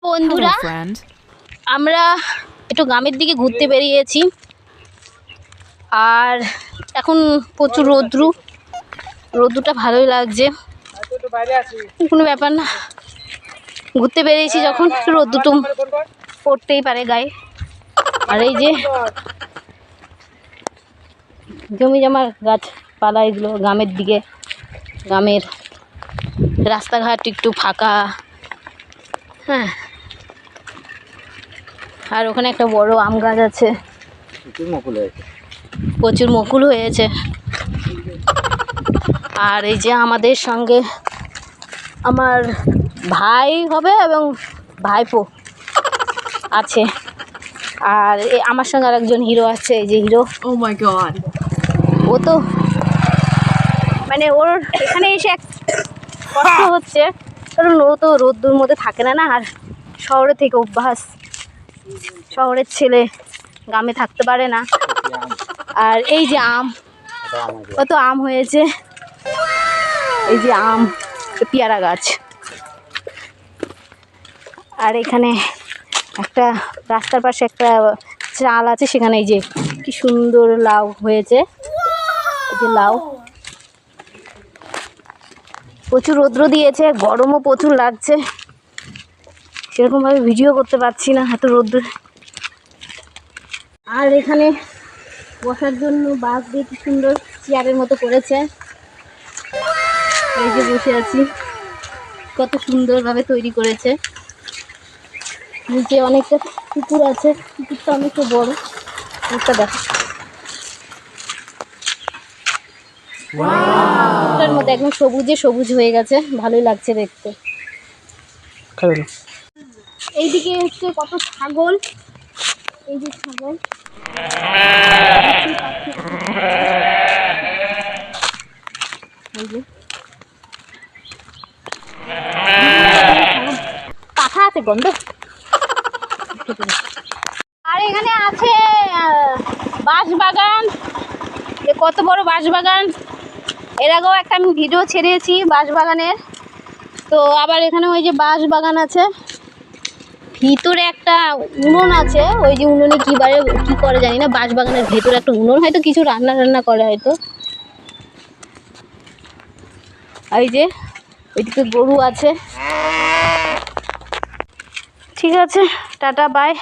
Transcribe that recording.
বন্ধুরা আমরা একটু গ্রামের দিকে ঘুরতে বেরিয়েছি আর এখন প্রচুর রোদ্রুটা ভালোই লাগছে, কোনো ব্যাপার না। ঘুরতে বেরিয়েছি যখন রোদ্রুটো পড়তেই পারে গায়ে। আর এই যে জমি জমার গাছপালা, এগুলো গ্রামের দিকে, গ্রামের রাস্তাঘাট একটু ফাঁকা। হ্যাঁ, আর ওখানে একটা বড় আম গাছ আছে, প্রচুর মুকুল হয়েছে। আর এই যে আমাদের সঙ্গে আমার ভাই হবে এবং ভাইপো আছে, আর আমার সঙ্গে আরেকজন হিরো আছে, এই যে হিরো। ও মাই গড, ও তো মানে ওর এখানে এসে এক কষ্ট হচ্ছে, কারণ ও তো রোদ্দুর মধ্যে থাকে না, আর শহরে থেকে অভ্যাস, শহরের ছেলে গ্রামে থাকতে পারে না। আর এই যে আম, কত আম হয়েছে, এই যে আম, পেয়ারা গাছ। আর এখানে একটা রাস্তার পাশে একটা চাল আছে, সেখানে এই যে কি সুন্দর লাউ হয়েছে, এই যে লাউ। প্রচুর রৌদ্র দিয়েছে, গরমও প্রচুর লাগছে, সেরকমভাবে ভিডিও করতে পারছি না, এত রৌদ্র। আর এখানে বসার জন্য বাঁশ দিয়ে কি সুন্দর চেয়ারের মতো করেছে, এই যে বসে আছি, কত সুন্দরভাবে তৈরি করেছে। নিচে অনেকটা পুকুর আছে, পুকুরটা অনেকটা বড়, পুকুরটা দেখো, পুকুরটার মধ্যে একদম সবুজ হয়ে গেছে, ভালোই লাগছে দেখতে। এইদিকে হচ্ছে কত ছাগল, এই যে ছাগল, পাখা আছে গন্ধ। আর এখানে আছে বাঁশবাগান, কত বড় বাঁশবাগান। এর আগেও একটা আমি ভিডিও ছেড়েছি বাঁশবাগানের। তো আবার এখানে ওই যে বাঁশবাগান আছে, ভিতরে একটা উনুন আছে, ওই যে উনুনে কি করে জানি না, বাঁশবাগানের ভেতরে একটা উনুন, হয়তো কিছু রান্না করে হয়তো। এই যে ওইদিকে গরু আছে। ঠিক আছে, টাটা, বাই।